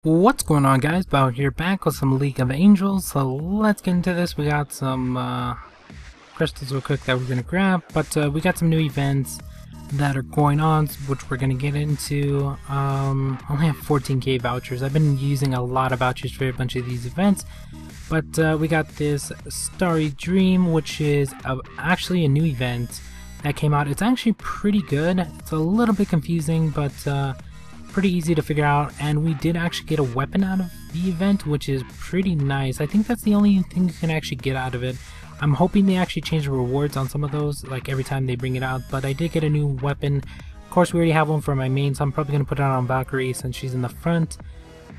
What's going on, guys? Bow here, back with some League of Angels. So let's get into this. We got some crystals real quick that we're gonna grab, but we got some new events that are going on, which we're gonna get into. I only have 14k vouchers. I've been using a lot of vouchers for a bunch of these events, but we got this Starry Dream, which is actually a new event that came out. It's actually pretty good. It's a little bit confusing, but pretty easy to figure out, and we did actually get a weapon out of the event, which is pretty nice. I think that's the only thing you can actually get out of it. I'm hoping they actually change the rewards on some of those, like every time they bring it out, but I did get a new weapon. Of course, we already have one for my main, so I'm probably going to put it on Valkyrie since she's in the front,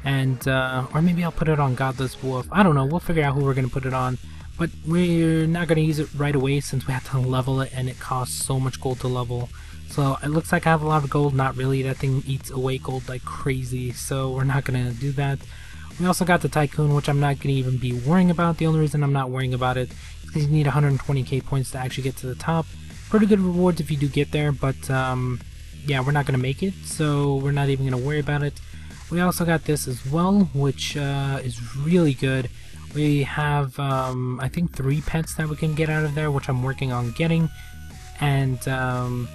and or maybe I'll put it on Godless Wolf. I don't know, we'll figure out who we're going to put it on, but we're not going to use it right away since we have to level it, and it costs so much gold to level. So it looks like I have a lot of gold. Not really, that thing eats away gold like crazy, so we're not going to do that. We also got the Tycoon, which I'm not going to even be worrying about. The only reason I'm not worrying about it is because you need 120k points to actually get to the top. Pretty good rewards if you do get there, but yeah, we're not going to make it, so we're not even going to worry about it. We also got this as well, which is really good. We have, I think, 3 pets that we can get out of there, which I'm working on getting, and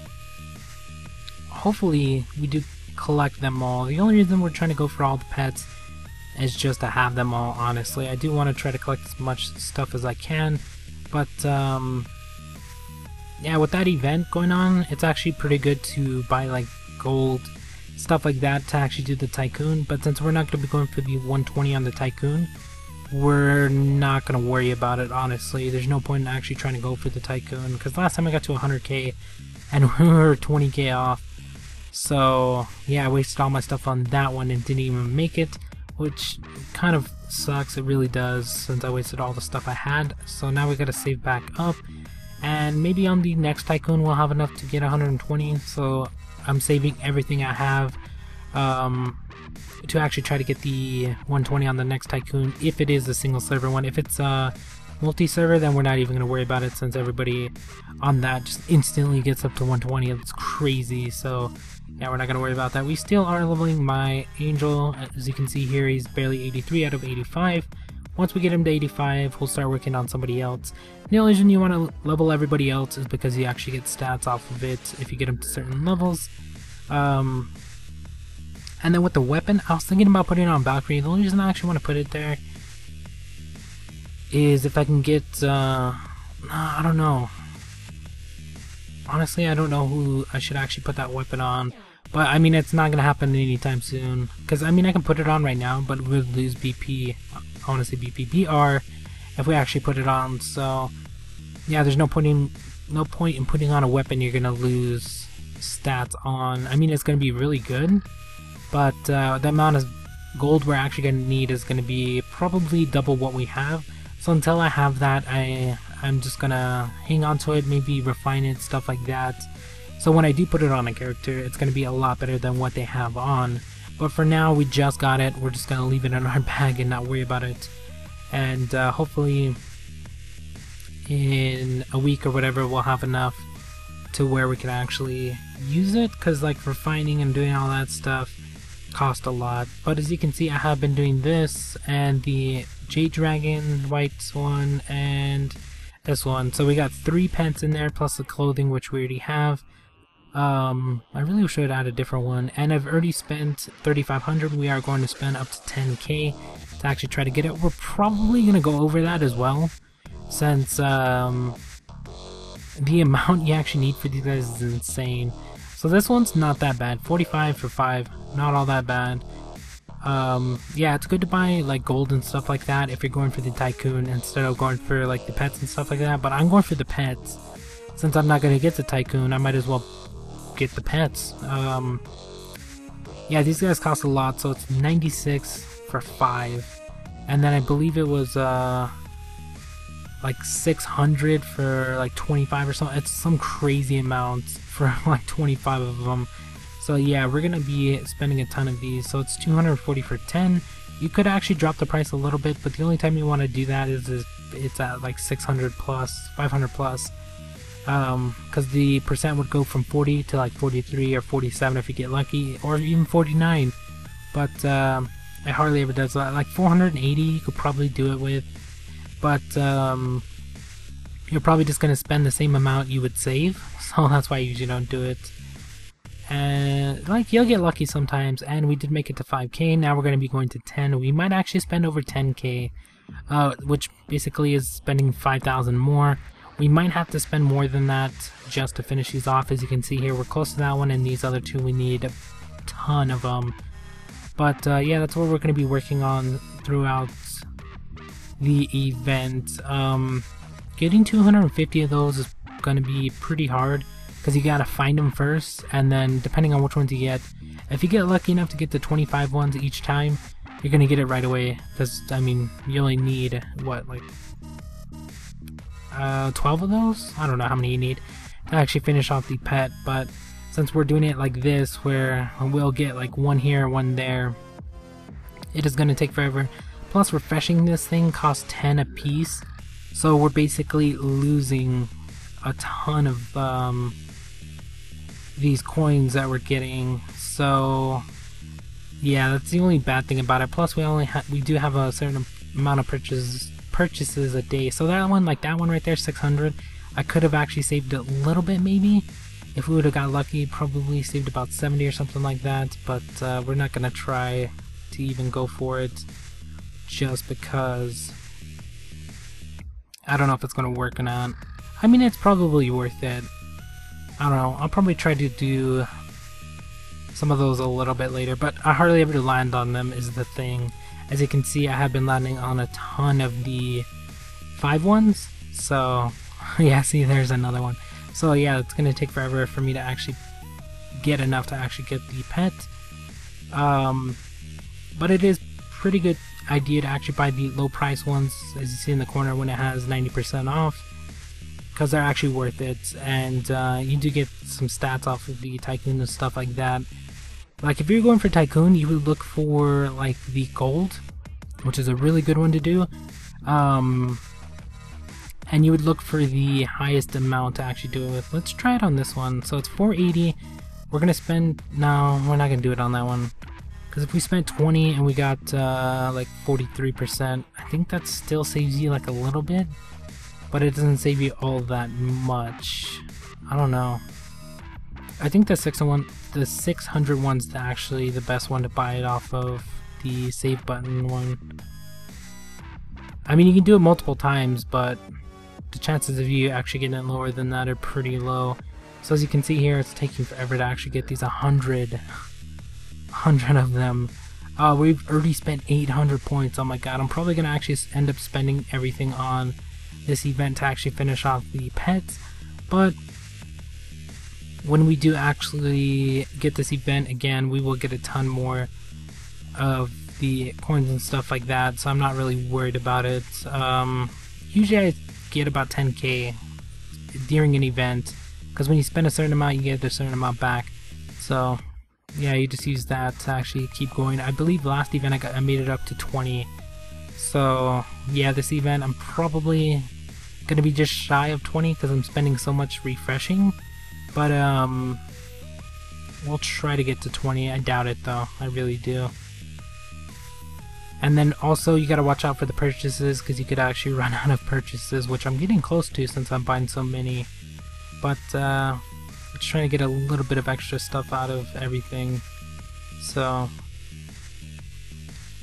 hopefully we do collect them all. The only reason we're trying to go for all the pets is just to have them all, honestly. I do want to try to collect as much stuff as I can, but yeah, with that event going on, it's actually pretty good to buy like gold, stuff like that to actually do the Tycoon, but since we're not going to be going for the 120 on the Tycoon, we're not going to worry about it, honestly. There's no point in actually trying to go for the Tycoon, because last time I got to 100k and we were 20k off. So yeah, I wasted all my stuff on that one and didn't even make it, which kind of sucks. It really does, since I wasted all the stuff I had. So now we gotta save back up, and maybe on the next Tycoon we'll have enough to get 120. So I'm saving everything I have to actually try to get the 120 on the next Tycoon, if it is a single server one. If it's multi-server, then we're not even going to worry about it, since everybody on that just instantly gets up to 120. It's crazy, so yeah, we're not going to worry about that. We still are leveling my Angel. As you can see here, he's barely 83 out of 85. Once we get him to 85, we'll start working on somebody else. The only reason you want to level everybody else is because you actually get stats off of it if you get them to certain levels. And then with the weapon, I was thinking about putting it on Valkyrie. The only reason I actually want to put it there is if I can get, I don't know. Honestly, I don't know who I should actually put that weapon on. But, I mean, it's not going to happen anytime soon. Because, I mean, I can put it on right now, but we'll lose BP. I want to say BP. BR if we actually put it on. So, yeah, there's no point in putting on a weapon you're going to lose stats on. I mean, it's going to be really good, but the amount of gold we're actually going to need is going to be probably double what we have. So until I have that, I'm just gonna hang on to it, maybe refine it, stuff like that. So when I do put it on a character, it's gonna be a lot better than what they have on. But for now, we just got it. We're just gonna leave it in our bag and not worry about it. And hopefully in a week or whatever, we'll have enough to where we can actually use it. Cause like refining and doing all that stuff cost a lot. But as you can see, I have been doing this and the Jade Dragon, white one, and this one. So we got 3 pets in there, plus the clothing, which we already have. I really should add a different one. And I've already spent 3,500. We are going to spend up to 10k to actually try to get it. We're probably going to go over that as well, since the amount you actually need for these guys is insane. So this one's not that bad. 45 for 5, not all that bad. Yeah, it's good to buy like gold and stuff like that if you're going for the Tycoon instead of going for like the pets and stuff like that, but I'm going for the pets. Since I'm not going to get the Tycoon, I might as well get the pets. Yeah, these guys cost a lot, so it's 96 for 5, and then I believe it was like 600 for like 25 or something. It's some crazy amount for like 25 of them. So yeah, we're gonna be spending a ton of these. So it's 240 for 10. You could actually drop the price a little bit, but the only time you want to do that is it's at like 600 plus, 500 plus. Because the percent would go from 40 to like 43 or 47 if you get lucky, or even 49. But It hardly ever does that. Like 480 you could probably do it with, but you're probably just going to spend the same amount you would save, so that's why I usually don't do it. And like, you'll get lucky sometimes, and we did make it to 5k. Now we're going to be going to 10. We might actually spend over 10k, which basically is spending 5,000 more. We might have to spend more than that just to finish these off. As you can see here, we're close to that one, and these other two we need a ton of them. But yeah, that's what we're going to be working on throughout the event. Getting 250 of those is going to be pretty hard, because you got to find them first, and then depending on which ones you get, if you get lucky enough to get the 25 ones each time, you're going to get it right away. Because, I mean, you only need, what, like 12 of those? I don't know how many you need to actually finish off the pet, but since we're doing it like this, where we'll get like one here, one there, it is going to take forever. Plus, refreshing this thing costs 10 a piece, so we're basically losing a ton of these coins that we're getting. So yeah, that's the only bad thing about it. Plus, we do have a certain amount of purchases a day. So that one, like that one right there, 600. I could have actually saved a little bit maybe. If we would have got lucky, probably saved about 70 or something like that. But we're not gonna try to even go for it, just because I don't know if it's gonna work or not. I mean, it's probably worth it. I don't know. I'll probably try to do some of those a little bit later, but I hardly ever land on them is the thing. As you can see, I have been landing on a ton of the 5 ones. So yeah, see, there's another one. So yeah, it's gonna take forever for me to actually get enough to actually get the pet. But it is pretty good idea to actually buy the low price ones, as you see in the corner, when it has 90% off, because they're actually worth it, and you do get some stats off of the Tycoon and stuff like that. Like if you're going for Tycoon, you would look for like the gold, which is a really good one to do, and you would look for the highest amount to actually do it with. Let's try it on this one. So it's 480. We're gonna spend, no, we're not gonna do it on that one, because if we spent 20 and we got like 43%, I think that still saves you like a little bit, but it doesn't save you all that much. I don't know. I think the 600 one's actually the best one to buy it off of, the save button one. I mean, you can do it multiple times, but the chances of you actually getting it lower than that are pretty low. So as you can see here, it's taking forever to actually get these 100 of them. We've already spent 800 points. Oh my god, I'm probably gonna actually end up spending everything on this event to actually finish off the pets. But when we do actually get this event again, we will get a ton more of the coins and stuff like that, so I'm not really worried about it. Usually I get about 10k during an event, because when you spend a certain amount, you get a certain amount back. So yeah, you just use that to actually keep going. I believe last event I made it up to 20. So yeah, this event I'm probably gonna be just shy of 20 because I'm spending so much refreshing. But we'll try to get to 20. I doubt it though. I really do. And then also you gotta watch out for the purchases, because you could actually run out of purchases, which I'm getting close to since I'm buying so many. But just trying to get a little bit of extra stuff out of everything. So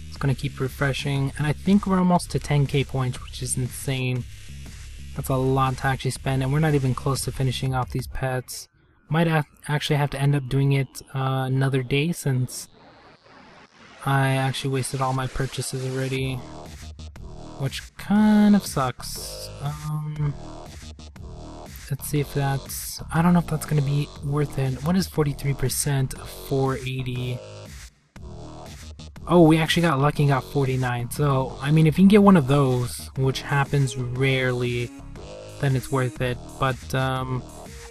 it's gonna keep refreshing, and I think we're almost to 10k points, which is insane. That's a lot to actually spend, and we're not even close to finishing off these pets. Might actually have to end up doing it another day, since I actually wasted all my purchases already, which kind of sucks. Let's see if that's, I don't know if that's gonna be worth it. What is 43% of 480? Oh, we actually got lucky and got 49. So, I mean, if you can get one of those, which happens rarely, then it's worth it. But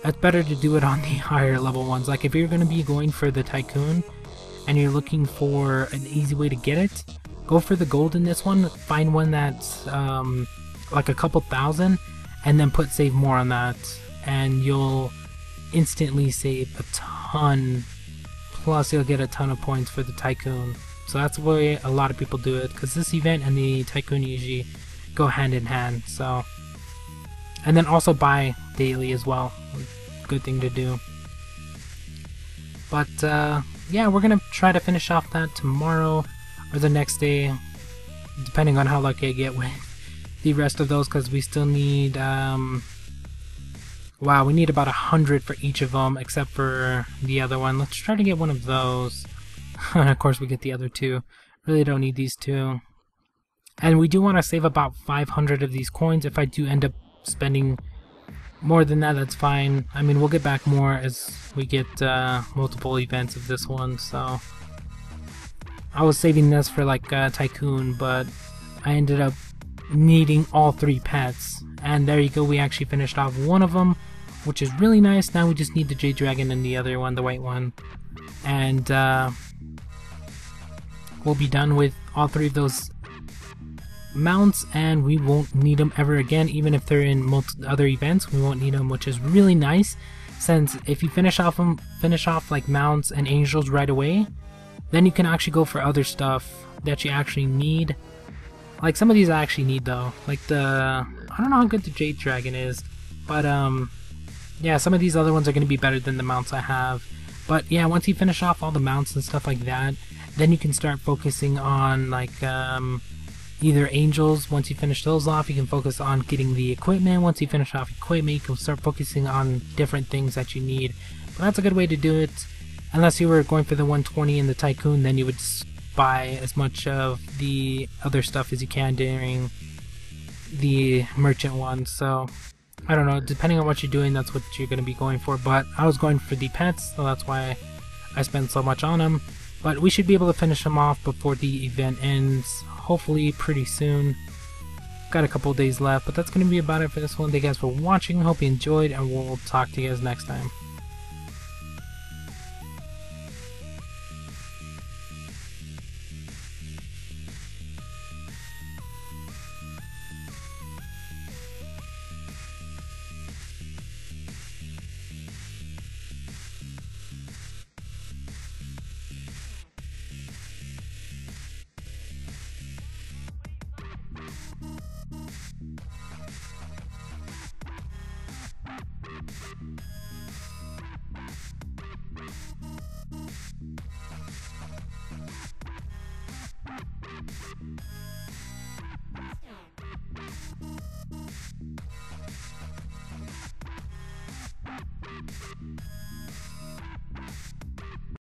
it's better to do it on the higher level ones. Like if you're gonna be going for the Tycoon and you're looking for an easy way to get it, go for the gold in this one. Find one that's like a couple thousand, and then put save more on that, and you'll instantly save a ton. Plus you'll get a ton of points for the Tycoon. So that's the way a lot of people do it, because this event and the Tycoon usually go hand in hand. So, and then also buy daily as well. Good thing to do. But yeah, we're gonna try to finish off that tomorrow or the next day, depending on how lucky I get with the rest of those, because we still need wow, we need about 100 for each of them, except for the other one. Let's try to get one of those. And of course we get the other two. Really don't need these two. And we do want to save about 500 of these coins. If I do end up spending more than that, that's fine. I mean, we'll get back more as we get multiple events of this one. So I was saving this for like Tycoon, but I ended up needing all 3 pets. And there you go, we actually finished off one of them, which is really nice. Now we just need the Jade Dragon and the other one, the white one. And we'll be done with all 3 of those mounts, and we won't need them ever again. Even if they're in other events, we won't need them, which is really nice, since if you finish off like mounts and angels right away, then you can actually go for other stuff that you actually need. Like some of these I actually need though, like I don't know how good the Jade Dragon is, but yeah, some of these other ones are going to be better than the mounts I have. But yeah, once you finish off all the mounts and stuff like that, then you can start focusing on like either angels. Once you finish those off, you can focus on getting the equipment. Once you finish off equipment, you can start focusing on different things that you need. But that's a good way to do it. Unless you were going for the 120 and the Tycoon, then you would just buy as much of the other stuff as you can during the merchant one. So I don't know, depending on what you're doing, that's what you're going to be going for. But I was going for the pets, so that's why I spent so much on them. But we should be able to finish them off before the event ends, hopefully pretty soon. Got a couple of days left, but that's going to be about it for this one. Thank you guys for watching, hope you enjoyed, and we'll talk to you guys next time.